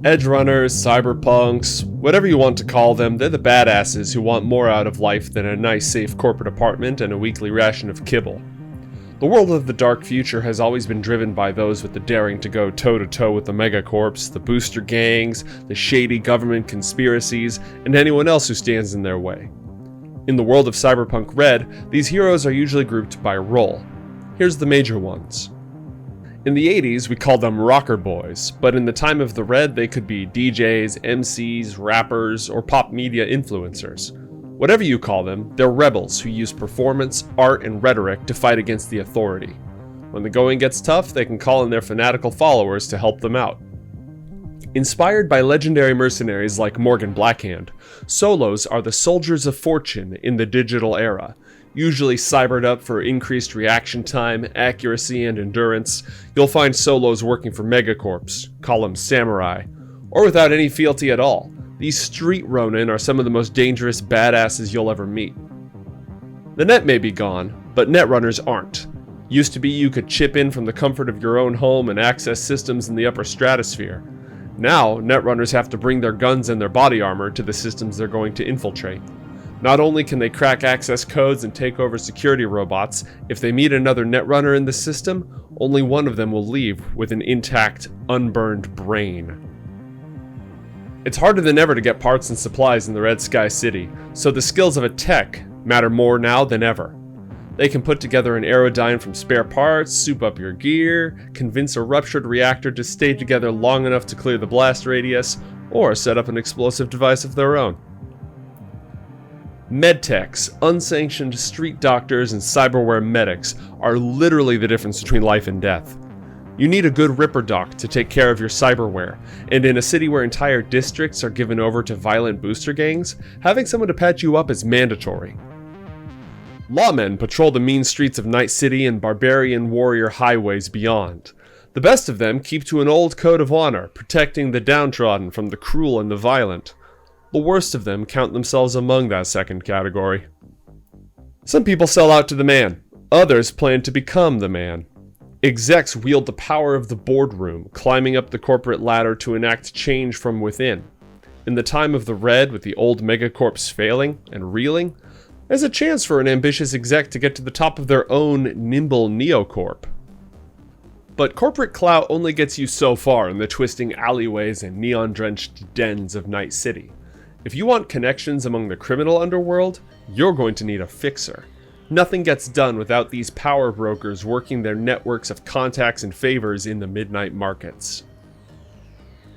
Edgerunners, cyberpunks, whatever you want to call them, they're the badasses who want more out of life than a nice safe corporate apartment and a weekly ration of kibble. The world of the dark future has always been driven by those with the daring to go toe-to-toe with the megacorps, the booster gangs, the shady government conspiracies, and anyone else who stands in their way. In the world of Cyberpunk Red, these heroes are usually grouped by role. Here's the major ones. In the 80s, we called them rocker boys, but in the time of the Red, they could be DJs, MCs, rappers, or pop media influencers. Whatever you call them, they're rebels who use performance, art, and rhetoric to fight against the authority. When the going gets tough, they can call in their fanatical followers to help them out. Inspired by legendary mercenaries like Morgan Blackhand, solos are the soldiers of fortune in the digital era. Usually cybered up for increased reaction time, accuracy, and endurance, you'll find solos working for megacorps, call them samurai, or without any fealty at all. These street ronin are some of the most dangerous badasses you'll ever meet. The net may be gone, but Netrunners aren't. Used to be you could chip in from the comfort of your own home and access systems in the upper stratosphere. Now, Netrunners have to bring their guns and their body armor to the systems they're going to infiltrate. Not only can they crack access codes and take over security robots, if they meet another Netrunner in the system, only one of them will leave with an intact, unburned brain. It's harder than ever to get parts and supplies in the Red Sky City, so the skills of a tech matter more now than ever. They can put together an aerodyne from spare parts, soup up your gear, convince a ruptured reactor to stay together long enough to clear the blast radius, or set up an explosive device of their own. Medtechs, unsanctioned street doctors, and cyberware medics are literally the difference between life and death. You need a good Ripper doc to take care of your cyberware, and in a city where entire districts are given over to violent booster gangs, having someone to patch you up is mandatory. Lawmen patrol the mean streets of Night City and barbarian warrior highways beyond. The best of them keep to an old code of honor, protecting the downtrodden from the cruel and the violent. The worst of them count themselves among that second category. Some people sell out to the man, others plan to become the man. Execs wield the power of the boardroom, climbing up the corporate ladder to enact change from within. In the time of the Red, with the old megacorps failing and reeling, there's a chance for an ambitious exec to get to the top of their own nimble neocorp. But corporate clout only gets you so far in the twisting alleyways and neon-drenched dens of Night City. If you want connections among the criminal underworld, you're going to need a fixer. Nothing gets done without these power brokers working their networks of contacts and favors in the midnight markets.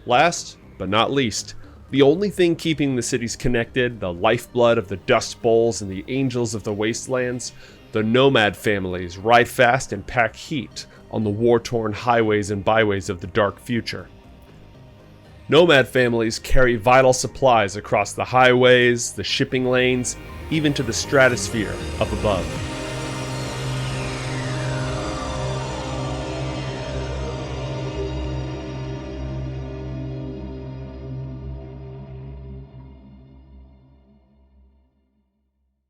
Last, but not least, the only thing keeping the cities connected, the lifeblood of the Dust Bowls and the Angels of the Wastelands, the Nomad families ride fast and pack heat on the war-torn highways and byways of the dark future. Nomad families carry vital supplies across the highways, the shipping lanes, even to the stratosphere up above.